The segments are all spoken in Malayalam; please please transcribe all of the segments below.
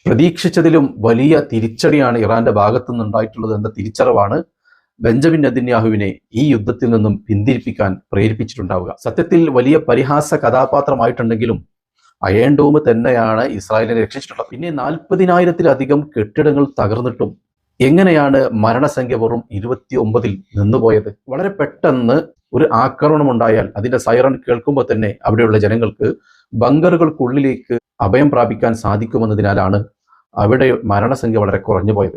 പ്രതീക്ഷിച്ചതിലും വലിയ തിരിച്ചടിയാണ് ഇറാന്റെ ഭാഗത്തു നിന്നുണ്ടായിട്ടുള്ളത് എന്ന തിരിച്ചറിവാണ് ബെഞ്ചമിൻ നെതന്യാഹുവിനെ ഈ യുദ്ധത്തിൽ നിന്നും പിന്തിരിപ്പിക്കാൻ പ്രേരിപ്പിച്ചിട്ടുണ്ടാവുക. സത്യത്തിൽ വലിയ പരിഹാസ കഥാപാത്രമായിട്ടുണ്ടെങ്കിലും അയൺ ഡോം തന്നെയാണ് ഇസ്രായേലിനെ രക്ഷിച്ചിട്ടുള്ളത്. പിന്നെ 40,000-ത്തിലധികം കെട്ടിടങ്ങൾ തകർന്നിട്ടും എങ്ങനെയാണ് മരണസംഖ്യ വെറും 29-ൽ നിന്നുപോയത്? വളരെ പെട്ടെന്ന് ഒരു ആക്രമണം ഉണ്ടായാൽ അതിന്റെ സൈറൺ കേൾക്കുമ്പോൾ തന്നെ അവിടെയുള്ള ജനങ്ങൾക്ക് ബങ്കറുകൾക്കുള്ളിലേക്ക് അഭയം പ്രാപിക്കാൻ സാധിക്കുമെന്നതിനാലാണ് അവിടെ മരണസംഖ്യ വളരെ കുറഞ്ഞു പോയത്.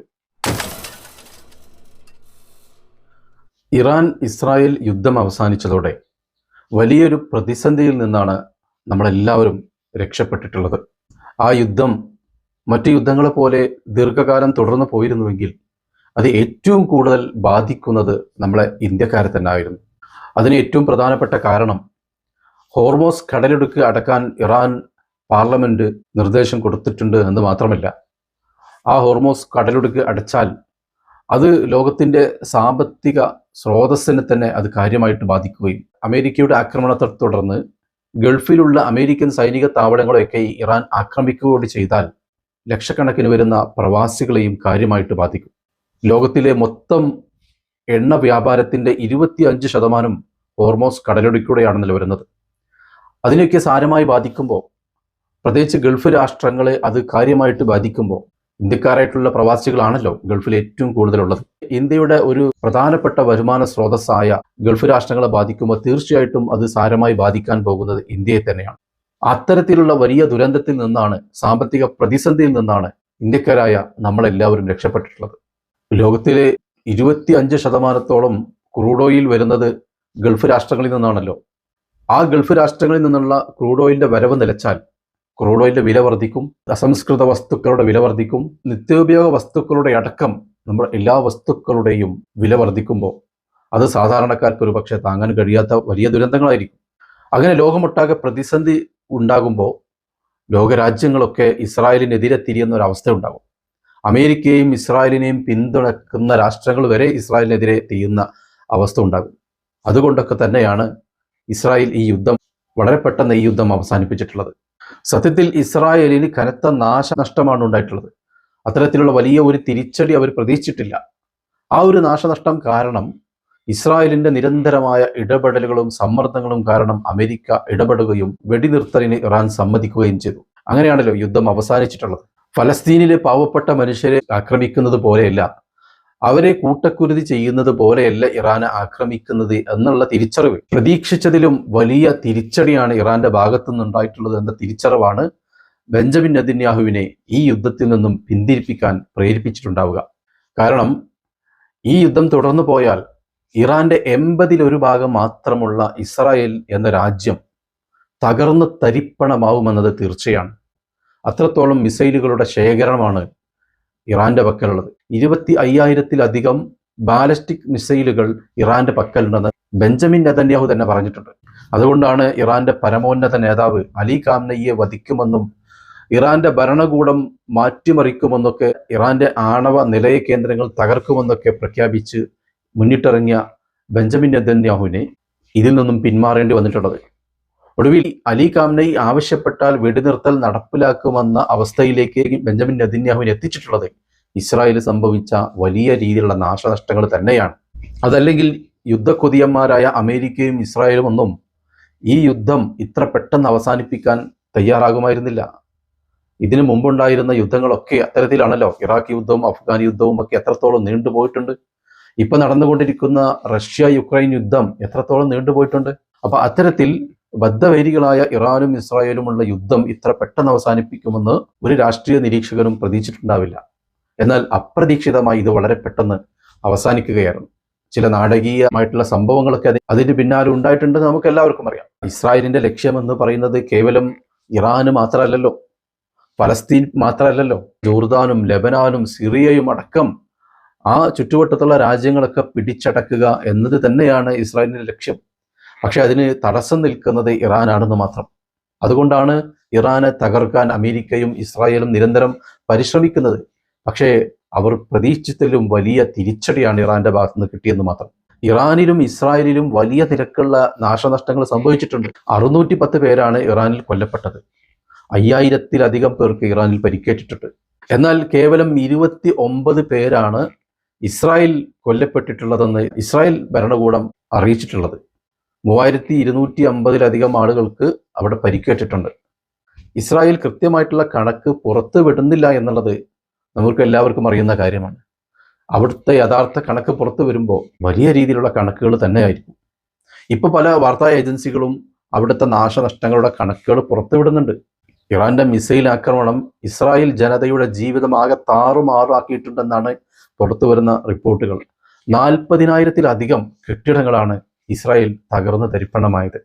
ഇറാൻ ഇസ്രായേൽ യുദ്ധം അവസാനിച്ചതോടെ വലിയൊരു പ്രതിസന്ധിയിൽ നിന്നാണ് നമ്മളെല്ലാവരും രക്ഷപ്പെട്ടിട്ടുള്ളത്. ആ യുദ്ധം മറ്റു യുദ്ധങ്ങളെ പോലെ ദീർഘകാലം തുടർന്നു പോയിരുന്നുവെങ്കിൽ അത് ഏറ്റവും കൂടുതൽ ബാധിക്കുന്നത് നമ്മളെ ഇന്ത്യക്കാരെ തന്നെ ആയിരുന്നു. അതിന് ഏറ്റവും പ്രധാനപ്പെട്ട കാരണം ഹോർമോസ് കടലിടുക്ക് അടക്കാൻ ഇറാൻ പാർലമെന്റ് നിർദ്ദേശം കൊടുത്തിട്ടുണ്ട് എന്ന് മാത്രമല്ല, ആ ഹോർമോസ് കടലിടുക്ക് അടച്ചാൽ അത് ലോകത്തിന്റെ സാമ്പത്തിക സ്രോതസ്സിനെ തന്നെ അത് കാര്യമായിട്ട് ബാധിക്കുകയും അമേരിക്കയുടെ ആക്രമണത്തെ തുടർന്ന് ഗൾഫിലുള്ള അമേരിക്കൻ സൈനിക താവളങ്ങളെയൊക്കെ ഇറാൻ ആക്രമിക്കുകയോട് ചെയ്താൽ ലക്ഷക്കണക്കിന് വരുന്ന പ്രവാസികളെയും കാര്യമായിട്ട് ബാധിക്കും. ലോകത്തിലെ മൊത്തം എണ്ണ വ്യാപാരത്തിന്റെ 25% ഹോർമോസ് കടലിടുക്കിലൂടെയാണെന്നല്ലോ വരുന്നത്. അതിനൊക്കെ സാരമായി ബാധിക്കുമ്പോൾ, പ്രത്യേകിച്ച് ഗൾഫ് രാഷ്ട്രങ്ങളെ അത് കാര്യമായിട്ട് ബാധിക്കുമ്പോൾ, ഇന്ത്യക്കാരായിട്ടുള്ള പ്രവാസികളാണല്ലോ ഗൾഫിൽ ഏറ്റവും കൂടുതലുള്ളത്. ഇന്ത്യയുടെ ഒരു പ്രധാനപ്പെട്ട വരുമാന സ്രോതസ്സായ ഗൾഫ് രാഷ്ട്രങ്ങളെ ബാധിക്കുമ്പോൾ തീർച്ചയായിട്ടും അത് സാരമായി ബാധിക്കാൻ പോകുന്നത് ഇന്ത്യയെ തന്നെയാണ്. അത്തരത്തിലുള്ള വലിയ ദുരന്തത്തിൽ നിന്നാണ്, സാമ്പത്തിക പ്രതിസന്ധിയിൽ നിന്നാണ് ഇന്ത്യക്കാരായ നമ്മളെല്ലാവരും രക്ഷപ്പെട്ടിട്ടുള്ളത്. ലോകത്തിലെ 25% ക്രൂഡ് ഓയിൽ വരുന്നത് ഗൾഫ് രാഷ്ട്രങ്ങളിൽ നിന്നാണല്ലോ. ആ ഗൾഫ് രാഷ്ട്രങ്ങളിൽ നിന്നുള്ള ക്രൂഡ് ഓയിലിന്റെ വരവ് നിലച്ചാൽ ക്രൂഡ് ഓയിലിന്റെ വില വർദ്ധിക്കും, അസംസ്കൃത വസ്തുക്കളുടെ വില വർദ്ധിക്കും, നിത്യോപയോഗ വസ്തുക്കളുടെ അടക്കം നമ്മുടെ എല്ലാ വസ്തുക്കളുടെയും വില വർദ്ധിക്കുമ്പോൾ അത് സാധാരണക്കാർക്ക് ഒരു പക്ഷേ താങ്ങാൻ കഴിയാത്ത വലിയ ദുരന്തങ്ങളായിരിക്കും. അങ്ങനെ ലോകമൊട്ടാകെ പ്രതിസന്ധി ഉണ്ടാകുമ്പോൾ ലോകരാജ്യങ്ങളൊക്കെ ഇസ്രായേലിനെതിരെ തിരിയുന്ന ഒരവസ്ഥ ഉണ്ടാകും. അമേരിക്കയും ഇസ്രായേലിനെയും പിന്തുണക്കുന്ന രാഷ്ട്രങ്ങൾ വരെ ഇസ്രായേലിനെതിരെ തിരിയുന്ന അവസ്ഥ ഉണ്ടാകും. അതുകൊണ്ടൊക്കെ തന്നെയാണ് ഇസ്രായേൽ ഈ യുദ്ധം വളരെ പെട്ടെന്ന് ഈ യുദ്ധം അവസാനിപ്പിച്ചിട്ടുള്ളത്. സത്യത്തിൽ ഇസ്രായേലിന് കനത്ത നാശനഷ്ടമാണ് ഉണ്ടായിട്ടുള്ളത്. അത്തരത്തിലുള്ള വലിയ ഒരു തിരിച്ചടി അവർ പ്രതീക്ഷിച്ചിട്ടില്ല. ആ ഒരു നാശനഷ്ടം കാരണം ഇസ്രായേലിന്റെ നിരന്തരമായ ഇടപെടലുകളും സമ്മർദ്ദങ്ങളും കാരണം അമേരിക്ക ഇടപെടുകയും വെടിനിർത്തലിന് ഇറാൻ സമ്മതിക്കുകയും ചെയ്തു. അങ്ങനെയാണല്ലോ യുദ്ധം അവസാനിച്ചിട്ടുള്ളത്. ഫലസ്തീനിലെ പാവപ്പെട്ട മനുഷ്യരെ ആക്രമിക്കുന്നത് പോലെയല്ല, അവരെ കൂട്ടക്കുരുതി ചെയ്യുന്നത് പോലെയല്ല ഇറാനെ ആക്രമിക്കുന്നത് എന്നുള്ള തിരിച്ചറിവ്, പ്രതീക്ഷിച്ചതിലും വലിയ തിരിച്ചടിയാണ് ഇറാന്റെ ഭാഗത്തു നിന്നുണ്ടായിട്ടുള്ളത് എന്ന തിരിച്ചറിവാണ് ബെഞ്ചമിൻ നെതന്യാഹുവിനെ ഈ യുദ്ധത്തിൽ നിന്നും പിന്തിരിപ്പിക്കാൻ പ്രേരിപ്പിച്ചിട്ടുണ്ടാവുക. കാരണം ഈ യുദ്ധം തുടർന്നു പോയാൽ ഇറാന്റെ 80% മാത്രമുള്ള ഇസ്രായേൽ എന്ന രാജ്യം തകർന്ന് തരിപ്പണമാവുമെന്നത് തീർച്ചയാണ്. അത്രത്തോളം മിസൈലുകളുടെ ശേഖരണമാണ് ഇറാന്റെ പക്കലുള്ളത്. 25,000-ത്തിലധികം ബാലിസ്റ്റിക് മിസൈലുകൾ ഇറാന്റെ പക്കലുണ്ടെന്ന് ബെഞ്ചമിൻ നെതന്യാഹു തന്നെ പറഞ്ഞിട്ടുണ്ട്. അതുകൊണ്ടാണ് ഇറാന്റെ പരമോന്നത നേതാവ് അലി ഖാംനയിയെ വധിക്കുമെന്നും ഇറാന്റെ ഭരണകൂടം മാറ്റിമറിക്കുമെന്നൊക്കെ, ഇറാന്റെ ആണവ നിലയ കേന്ദ്രങ്ങൾ തകർക്കുമെന്നൊക്കെ പ്രഖ്യാപിച്ച് മുന്നിട്ടിറങ്ങിയ ബെഞ്ചമിൻ നെതന്യാഹുവിനെ ഇതിൽ നിന്നും പിന്മാറേണ്ടി വന്നിട്ടുള്ളത്. ഒടുവിൽ അലി ഖാംനയി ആവശ്യപ്പെട്ടാൽ വെടിനിർത്തൽ നടപ്പിലാക്കുമെന്ന അവസ്ഥയിലേക്ക് ബെഞ്ചമിൻ നെതന്യാഹുവിനെ എത്തിച്ചിട്ടുള്ളത് ഇസ്രായേൽ സംഭവിച്ച വലിയ രീതിയിലുള്ള നാശനഷ്ടങ്ങൾ തന്നെയാണ്. അതല്ലെങ്കിൽ യുദ്ധക്കൊതിയന്മാരായ അമേരിക്കയും ഇസ്രായേലും ഒന്നും ഈ യുദ്ധം ഇത്ര പെട്ടെന്ന് അവസാനിപ്പിക്കാൻ തയ്യാറാകുമായിരുന്നില്ല. ഇതിനു മുമ്പുണ്ടായിരുന്ന യുദ്ധങ്ങളൊക്കെ അത്തരത്തിലാണല്ലോ. ഇറാഖ് യുദ്ധവും അഫ്ഗാൻ യുദ്ധവും ഒക്കെ എത്രത്തോളം നീണ്ടുപോയിട്ടുണ്ട്. ഇപ്പൊ നടന്നുകൊണ്ടിരിക്കുന്ന റഷ്യ യുക്രൈൻ യുദ്ധം എത്രത്തോളം നീണ്ടുപോയിട്ടുണ്ട്. അപ്പൊ അത്തരത്തിൽ ബദ്ധവൈരികളായ ഇറാനും ഇസ്രായേലുമുള്ള യുദ്ധം ഇത്ര പെട്ടെന്ന് അവസാനിപ്പിക്കുമെന്ന് ഒരു രാഷ്ട്രീയ നിരീക്ഷകനും പ്രതീക്ഷിച്ചിട്ടുണ്ടാവില്ല. എന്നാൽ അപ്രതീക്ഷിതമായി ഇത് വളരെ പെട്ടെന്ന് അവസാനിക്കുകയായിരുന്നു. ചില നാടകീയമായിട്ടുള്ള സംഭവങ്ങളൊക്കെ അതിന് പിന്നാലെ ഉണ്ടായിട്ടുണ്ടെന്ന് നമുക്ക് എല്ലാവർക്കും അറിയാം. ഇസ്രായേലിന്റെ ലക്ഷ്യമെന്ന് പറയുന്നത് കേവലം ഇറാന് മാത്രമല്ലല്ലോ, ഫലസ്തീൻ മാത്രമല്ലല്ലോ, ജോർദാനും ലെബനാനും സിറിയയും അടക്കം ആ ചുറ്റുവട്ടത്തുള്ള രാജ്യങ്ങളൊക്കെ പിടിച്ചടക്കുക എന്നത് തന്നെയാണ് ഇസ്രായേലിന്റെ ലക്ഷ്യം. പക്ഷെ അതിന് തടസ്സം നിൽക്കുന്നത് ഇറാനാണെന്ന് മാത്രം. അതുകൊണ്ടാണ് ഇറാനെ തകർക്കാൻ അമേരിക്കയും ഇസ്രായേലും നിരന്തരം പരിശ്രമിക്കുന്നത്. പക്ഷേ അവർ പ്രതീക്ഷിച്ചതിലും വലിയ തിരിച്ചടിയാണ് ഇറാന്റെ ഭാഗത്തുനിന്ന് കിട്ടിയെന്ന് മാത്രം. ഇറാനിലും ഇസ്രായേലിലും വലിയ നിരക്കുള്ള നാശനഷ്ടങ്ങൾ സംഭവിച്ചിട്ടുണ്ട്. 610 പേരാണ് ഇറാനിൽ കൊല്ലപ്പെട്ടത്. 5000-ത്തിലധികം പേർക്ക് ഇറാനിൽ പരിക്കേറ്റിട്ടുണ്ട്. എന്നാൽ കേവലം 29 പേരാണ് ഇസ്രായേൽ കൊല്ലപ്പെട്ടിട്ടുള്ളതെന്ന് ഇസ്രായേൽ ഭരണകൂടം അറിയിച്ചിട്ടുള്ളത്. 3250 ആളുകൾക്ക് അവിടെ പരിക്കേറ്റിട്ടുണ്ട്. ഇസ്രായേൽ കൃത്യമായിട്ടുള്ള കണക്ക് പുറത്തു വിടുന്നില്ല എന്നുള്ളത് നമുക്ക് എല്ലാവർക്കും അറിയുന്ന കാര്യമാണ്. അവിടുത്തെ യഥാർത്ഥ കണക്ക് പുറത്തു വരുമ്പോൾ വലിയ രീതിയിലുള്ള കണക്കുകൾ തന്നെയായിരിക്കും. ഇപ്പോൾ പല വാർത്താ ഏജൻസികളും അവിടുത്തെ നാശനഷ്ടങ്ങളുടെ കണക്കുകൾ പുറത്തുവിടുന്നുണ്ട്. ഇറാന്റെ മിസൈൽ ആക്രമണം ഇസ്രായേൽ ജനതയുടെ ജീവിതം ആകെ താറുമാറാക്കിയിട്ടുണ്ടെന്നാണ് പുറത്തു വരുന്ന റിപ്പോർട്ടുകൾ. 40,000-ലധികം കെട്ടിടങ്ങളാണ് ഇസ്രായേൽ തകർന്ന് തരിപ്പണമായത്.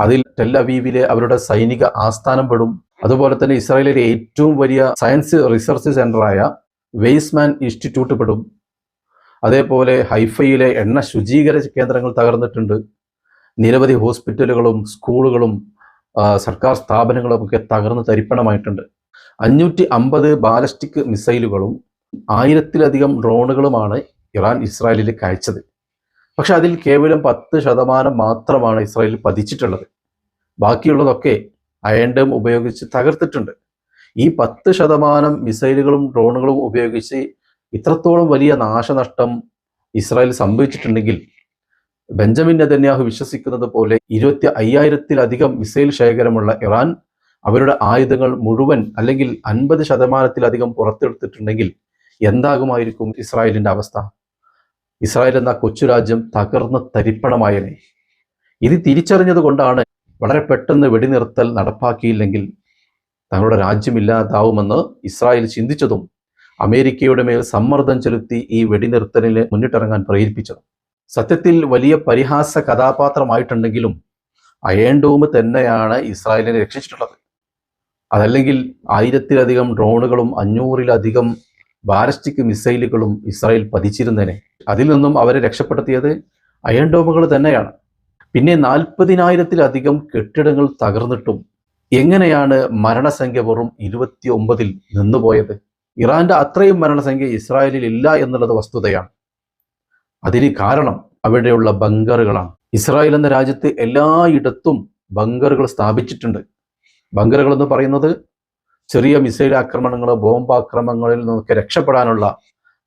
അതിൽ ടെൽ അവീവിലെ അവരുടെ സൈനിക ആസ്ഥാനം പെടും. അതുപോലെ തന്നെ ഇസ്രായേലിലെ ഏറ്റവും വലിയ സയൻസ് റിസർച്ച് സെന്ററായ വെയ്സ്മാൻ ഇൻസ്റ്റിറ്റ്യൂട്ട് പെടും. അതേപോലെ ഹൈഫയിലെ എണ്ണ ശുചീകരണ കേന്ദ്രങ്ങൾ തകർന്നിട്ടുണ്ട്. നിരവധി ഹോസ്പിറ്റലുകളും സ്കൂളുകളും സർക്കാർ സ്ഥാപനങ്ങളും ഒക്കെ തകർന്ന് തരിപ്പണമായിട്ടുണ്ട്. 550 ബാലസ്റ്റിക് മിസൈലുകളും 1000-ലധികം ഡ്രോണുകളുമാണ് ഇറാൻ ഇസ്രായേലിലേക്ക് അയച്ചത്. പക്ഷെ അതിൽ കേവലം 10% മാത്രമാണ് ഇസ്രായേലിൽ പതിച്ചിട്ടുള്ളത്. ബാക്കിയുള്ളതൊക്കെ അയൺ ഡോം ഉപയോഗിച്ച് തകർത്തിട്ടുണ്ട്. ഈ 10% മിസൈലുകളും ഡ്രോണുകളും ഉപയോഗിച്ച് ഇത്രത്തോളം വലിയ നാശനഷ്ടം ഇസ്രായേൽ സംഭവിച്ചിട്ടുണ്ടെങ്കിൽ ബെഞ്ചമിൻ നെതന്യാഹു വിശ്വസിക്കുന്നത് പോലെ 25,000-ലധികം മിസൈൽ ശേഖരമുള്ള ഇറാൻ അവരുടെ ആയുധങ്ങൾ മുഴുവൻ അല്ലെങ്കിൽ 50%-ലധികം പുറത്തെടുത്തിട്ടുണ്ടെങ്കിൽ എന്താകുമായിരിക്കും ഇസ്രായേലിൻ്റെ അവസ്ഥ? ഇസ്രായേൽ എന്ന കൊച്ചു രാജ്യം തകർന്ന് തരിപ്പണമായനെ. ഇത് തിരിച്ചറിഞ്ഞത് കൊണ്ടാണ് വളരെ പെട്ടെന്ന് വെടിനിർത്തൽ നടപ്പാക്കിയില്ലെങ്കിൽ തങ്ങളുടെ രാജ്യമില്ലാതാവുമെന്ന് ഇസ്രായേൽ ചിന്തിച്ചതും അമേരിക്കയുടെ മേൽ സമ്മർദ്ദം ചെലുത്തി ഈ വെടിനിർത്തലിന് മുന്നിട്ടിറങ്ങാൻ പ്രേരിപ്പിച്ചതും. സത്യത്തിൽ വലിയ പരിഹാസ കഥാപാത്രമായിട്ടുണ്ടെങ്കിലും അയൺ ഡോം തന്നെയാണ് ഇസ്രായേലിനെ രക്ഷിച്ചിട്ടുള്ളത്. അതല്ലെങ്കിൽ 1000-ലധികം ഡ്രോണുകളും 500-ലധികം ബാലസ്റ്റിക് മിസൈലുകളും ഇസ്രായേൽ പതിച്ചിരുന്നേനെ. അതിൽ നിന്നും അവരെ രക്ഷപ്പെടുത്തിയത് അയൺ ഡോമുകൾ തന്നെയാണ്. പിന്നെ 40,000-ലധികം കെട്ടിടങ്ങൾ തകർന്നിട്ടും എങ്ങനെയാണ് മരണസംഖ്യ വെറും 29-ൽ നിന്നുപോയത്? ഇറാന്റെ അത്രയും മരണസംഖ്യ ഇസ്രായേലിൽ ഇല്ല എന്നുള്ളത് വസ്തുതയാണ്. അതിന് കാരണം അവിടെയുള്ള ബങ്കറുകളാണ്. ഇസ്രായേൽ എന്ന രാജ്യത്ത് എല്ലായിടത്തും ബങ്കറുകൾ സ്ഥാപിച്ചിട്ടുണ്ട്. ബങ്കറുകൾ എന്ന് പറയുന്നത് ചെറിയ മിസൈൽ ആക്രമണങ്ങൾ, ബോംബാക്രമണങ്ങളിൽ നിന്നൊക്കെ രക്ഷപ്പെടാനുള്ള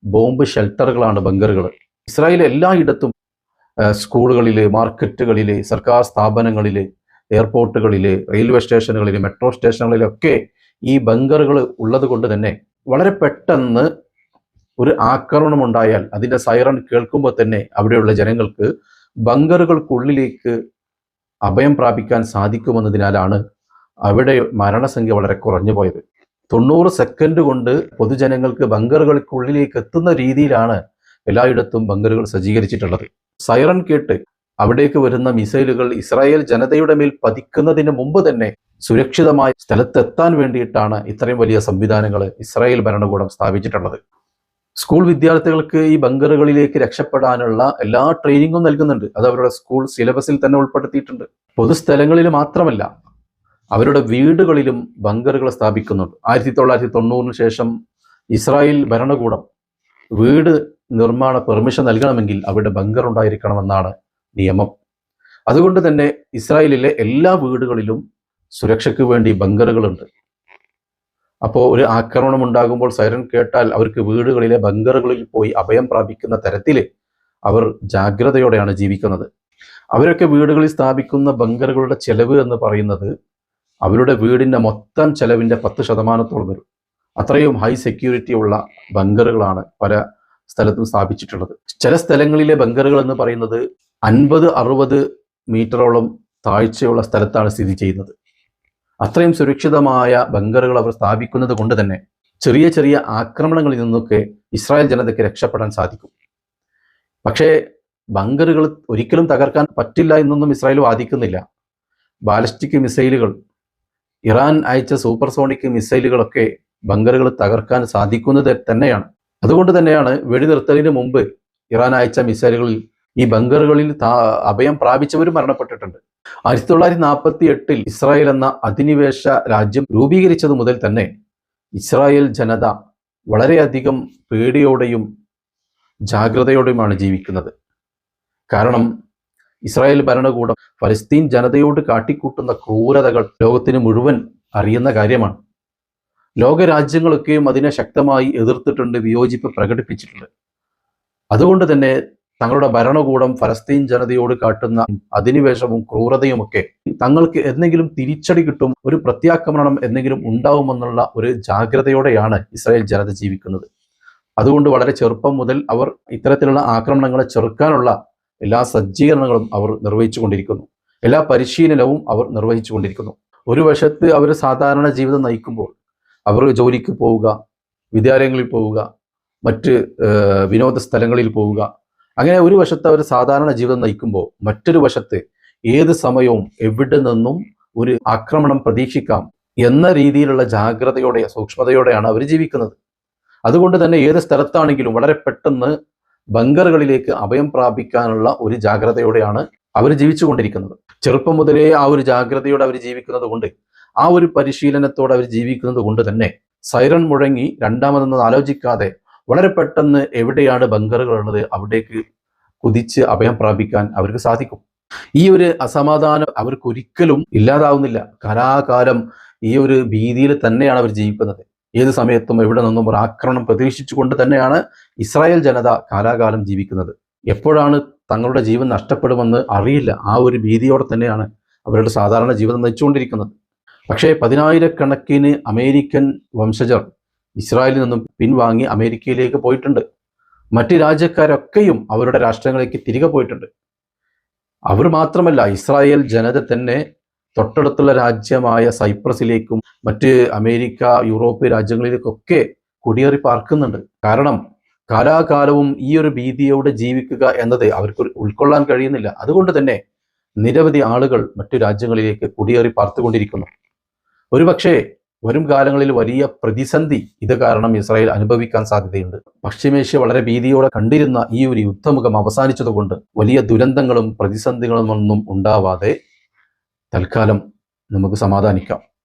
ബോംബ് ഷെൽട്ടറുകളാണ് ബങ്കറുകൾ. ഇസ്രായേൽ എല്ലായിടത്തും സ്കൂളുകളിൽ, മാർക്കറ്റുകളിൽ, സർക്കാർ സ്ഥാപനങ്ങളിൽ, എയർപോർട്ടുകളിൽ, റെയിൽവേ സ്റ്റേഷനുകളിൽ, മെട്രോ സ്റ്റേഷനുകളിലൊക്കെ ഈ ബങ്കറുകൾ ഉള്ളത് കൊണ്ട് തന്നെ വളരെ പെട്ടെന്ന് ഒരു ആക്രമണം ഉണ്ടായാൽ അതിൻ്റെ സൈറൺ കേൾക്കുമ്പോൾ തന്നെ അവിടെയുള്ള ജനങ്ങൾക്ക് ബങ്കറുകൾക്കുള്ളിലേക്ക് അഭയം പ്രാപിക്കാൻ സാധിക്കുമെന്നതിനാലാണ് അവിടെ മരണസംഖ്യ വളരെ കുറഞ്ഞു പോയത്. 90 സെക്കൻഡ് കൊണ്ട് പൊതുജനങ്ങൾക്ക് ബങ്കറുകൾക്കുള്ളിലേക്ക് എത്തുന്ന രീതിയിലാണ് എല്ലായിടത്തും ബങ്കറുകൾ സജ്ജീകരിച്ചിട്ടുള്ളത്. സൈറൺ കേട്ട് അവിടേക്ക് വരുന്ന മിസൈലുകൾ ഇസ്രായേൽ ജനതയുടെ മേൽ പതിക്കുന്നതിന് മുമ്പ് തന്നെ സുരക്ഷിതമായ സ്ഥലത്തെത്താൻ വേണ്ടിയിട്ടാണ് ഇത്രയും വലിയ സംവിധാനങ്ങൾ ഇസ്രായേൽ ഭരണകൂടം സ്ഥാപിച്ചിട്ടുള്ളത്. സ്കൂൾ വിദ്യാർത്ഥികൾക്ക് ഈ ബങ്കറുകളിലേക്ക് രക്ഷപ്പെടാനുള്ള എല്ലാ ട്രെയിനിങ്ങും നൽകുന്നുണ്ട്. അത് അവരുടെ സ്കൂൾ സിലബസിൽ തന്നെ ഉൾപ്പെടുത്തിയിട്ടുണ്ട്. പൊതുസ്ഥലങ്ങളിൽ മാത്രമല്ല, അവരുടെ വീടുകളിലും ബങ്കറുകൾ സ്ഥാപിക്കുന്നുണ്ട്. 1990 ശേഷം ഇസ്രായേൽ ഭരണകൂടം വീട് നിർമ്മാണ പെർമിഷൻ നൽകണമെങ്കിൽ അവിടെ ബങ്കർ ഉണ്ടായിരിക്കണമെന്നാണ് നിയമം. അതുകൊണ്ട് തന്നെ ഇസ്രായേലിലെ എല്ലാ വീടുകളിലും സുരക്ഷയ്ക്ക് വേണ്ടി ബങ്കറുകളുണ്ട്. അപ്പോൾ ഒരു ആക്രമണം ഉണ്ടാകുമ്പോൾ സൈറൻ കേട്ടാൽ അവർക്ക് വീടുകളിലെ ബങ്കറുകളിൽ പോയി അഭയം പ്രാപിക്കുന്ന തരത്തിൽ അവർ ജാഗ്രതയോടെയാണ് ജീവിക്കുന്നത്. അവരൊക്കെ വീടുകളിൽ സ്ഥാപിക്കുന്ന ബങ്കറുകളുടെ ചെലവ് എന്ന് പറയുന്നത് അവരുടെ വീടിൻ്റെ മൊത്തം ചെലവിൻ്റെ 10% വരും. അത്രയും ഹൈ സെക്യൂരിറ്റി ഉള്ള ബങ്കറുകളാണ് പല സ്ഥലത്തും സ്ഥാപിച്ചിട്ടുള്ളത്. ചില സ്ഥലങ്ങളിലെ ബങ്കറുകൾ എന്ന് പറയുന്നത് 50-60 മീറ്ററോളം താഴ്ചയുള്ള സ്ഥലത്താണ് സ്ഥിതി ചെയ്യുന്നത്. അത്രയും സുരക്ഷിതമായ ബങ്കറുകൾ അവർ സ്ഥാപിക്കുന്നത് കൊണ്ട് തന്നെ ചെറിയ ചെറിയ ആക്രമണങ്ങളിൽ നിന്നൊക്കെ ഇസ്രായേൽ ജനതയ്ക്ക് രക്ഷപ്പെടാൻ സാധിക്കും. പക്ഷേ ബങ്കറുകൾ ഒരിക്കലും തകർക്കാൻ പറ്റില്ല എന്നൊന്നും ഇസ്രായേൽ വാദിക്കുന്നില്ല. ബാലിസ്റ്റിക് മിസൈലുകൾ, ഇറാൻ അയച്ച സൂപ്പർസോണിക് മിസൈലുകളൊക്കെ ബങ്കറുകൾ തകർക്കാൻ സാധിക്കുന്നത് തന്നെയാണ്. അതുകൊണ്ട് തന്നെയാണ് വെടിനിർത്തലിന് മുമ്പ് ഇറാൻ അയച്ച മിസൈലുകളിൽ ഈ ബങ്കറുകളിൽ അഭയം പ്രാപിച്ചവരും മരണപ്പെട്ടിട്ടുണ്ട്. 1948 ഇസ്രായേൽ എന്ന അധിനിവേശ രാജ്യം രൂപീകരിച്ചത് മുതൽ തന്നെ ഇസ്രായേൽ ജനത വളരെയധികം പേടിയോടെയും ജാഗ്രതയോടെയുമാണ് ജീവിക്കുന്നത്. കാരണം ഇസ്രായേൽ ഭരണകൂടം ഫലസ്തീൻ ജനതയോട് കാട്ടിക്കൂട്ടുന്ന ക്രൂരതകൾ ലോകത്തിന് മുഴുവൻ അറിയുന്ന കാര്യമാണ്. ലോകരാജ്യങ്ങളൊക്കെയും അതിനെ ശക്തമായി എതിർത്തിട്ടുണ്ട്, വിയോജിപ്പ് പ്രകടിപ്പിച്ചിട്ടുണ്ട്. അതുകൊണ്ട് തന്നെ തങ്ങളുടെ ഭരണകൂടം ഫലസ്തീൻ ജനതയോട് കാട്ടുന്ന അധിനിവേശവും ക്രൂരതയുമൊക്കെ തങ്ങൾക്ക് എന്തെങ്കിലും തിരിച്ചടി കിട്ടും, ഒരു പ്രത്യാക്രമണം എന്തെങ്കിലും ഉണ്ടാവുമെന്നുള്ള ഒരു ജാഗ്രതയോടെയാണ് ഇസ്രായേൽ ജനത ജീവിക്കുന്നത്. അതുകൊണ്ട് വളരെ ചെറുപ്പം മുതൽ അവർ ഇത്തരത്തിലുള്ള ആക്രമണങ്ങളെ ചെറുക്കാനുള്ള എല്ലാ സജ്ജീകരണങ്ങളും അവർ നിർവഹിച്ചു കൊണ്ടിരിക്കുന്നു. എല്ലാ പരിശീലനവും അവർ നിർവഹിച്ചു കൊണ്ടിരിക്കുന്നു. ഒരു വശത്ത് അവർ സാധാരണ ജീവിതം നയിക്കുമ്പോൾ അവർ ജോലിക്ക് പോവുക, വിദ്യാലയങ്ങളിൽ പോവുക, മറ്റ് വിനോദ സ്ഥലങ്ങളിൽ പോവുക, അങ്ങനെ ഒരു വശത്ത് അവർ സാധാരണ ജീവിതം നയിക്കുമ്പോൾ മറ്റൊരു വശത്ത് ഏത് സമയവും എവിടെ നിന്നും ഒരു ആക്രമണം പ്രതീക്ഷിക്കാം എന്ന രീതിയിലുള്ള ജാഗ്രതയോടെ സൂക്ഷ്മതയോടെയാണ് അവർ ജീവിക്കുന്നത്. അതുകൊണ്ട് തന്നെ ഏത് സ്ഥലത്താണെങ്കിലും വളരെ പെട്ടെന്ന് ബങ്കറുകളിലേക്ക് അഭയം പ്രാപിക്കാനുള്ള ഒരു ജാഗ്രതയോടെയാണ് അവർ ജീവിച്ചുകൊണ്ടിരിക്കുന്നത്. ചെറുപ്പം മുതലേ ആ ഒരു ജാഗ്രതയോടെ അവർ ജീവിക്കുന്നത് കൊണ്ട്, ആ ഒരു പരിശീലനത്തോടെ അവർ ജീവിക്കുന്നത് കൊണ്ട് തന്നെ സൈറൺ മുഴങ്ങി രണ്ടാമതൊന്നും ആലോചിക്കാതെ വളരെ പെട്ടെന്ന് എവിടെയാണ് ബങ്കറുകൾ ഉള്ളത് അവിടേക്ക് കുതിച്ച് അഭയം പ്രാപിക്കാൻ അവർക്ക് സാധിക്കും. ഈ ഒരു അസമാധാനം അവർക്കൊരിക്കലും ഇല്ലാതാവുന്നില്ല. കാലാകാലം ഈ ഒരു ഭീതിയിൽ തന്നെയാണ് അവർ ജീവിക്കുന്നത്. ഏത് സമയത്തും എവിടെ നിന്നും ഒരു ആക്രമണം പ്രതീക്ഷിച്ചുകൊണ്ട് തന്നെയാണ് ഇസ്രായേൽ ജനത കാലാകാലം ജീവിക്കുന്നത്. എപ്പോഴാണ് തങ്ങളുടെ ജീവൻ നഷ്ടപ്പെടുമെന്ന് അറിയില്ല. ആ ഒരു ഭീതിയോടെ തന്നെയാണ് അവരുടെ സാധാരണ ജീവിതം നയിച്ചുകൊണ്ടിരിക്കുന്നത്. പക്ഷേ 10,000-കണക്കിന് അമേരിക്കൻ വംശജർ ഇസ്രായേലിൽ നിന്നും പിൻവാങ്ങി അമേരിക്കയിലേക്ക് പോയിട്ടുണ്ട്. മറ്റ് രാജ്യക്കാരൊക്കെയും അവരുടെ രാഷ്ട്രങ്ങളിലേക്ക് തിരികെ പോയിട്ടുണ്ട്. അവർ മാത്രമല്ല, ഇസ്രായേൽ ജനത തന്നെ തൊട്ടടുത്തുള്ള രാജ്യമായ സൈപ്രസിലേക്കും മറ്റ് അമേരിക്ക, യൂറോപ്പ് രാജ്യങ്ങളിലേക്കൊക്കെ കുടിയേറി പാർക്കുന്നുണ്ട്. കാരണം കാലാകാലവും ഈ ഒരു ഭീതിയോടെ ജീവിക്കുക എന്നത് അവർക്ക് ഉൾക്കൊള്ളാൻ കഴിയുന്നില്ല. അതുകൊണ്ട് തന്നെ നിരവധി ആളുകൾ മറ്റു രാജ്യങ്ങളിലേക്ക് കുടിയേറി പാർത്തുകൊണ്ടിരിക്കുന്നു. ഒരുപക്ഷെ വരും കാലങ്ങളിൽ വലിയ പ്രതിസന്ധി ഇത് കാരണം ഇസ്രായേൽ അനുഭവിക്കാൻ സാധ്യതയുണ്ട്. പശ്ചിമേഷ്യ വളരെ ഭീതിയോടെ കണ്ടിരുന്ന ഈ ഒരു യുദ്ധമുഖം അവസാനിച്ചതുകൊണ്ട് വലിയ ദുരന്തങ്ങളും പ്രതിസന്ധികളും ഒന്നും ഉണ്ടാവാതെ തൽക്കാലം നമുക്ക് സമാധാനിക്കാം.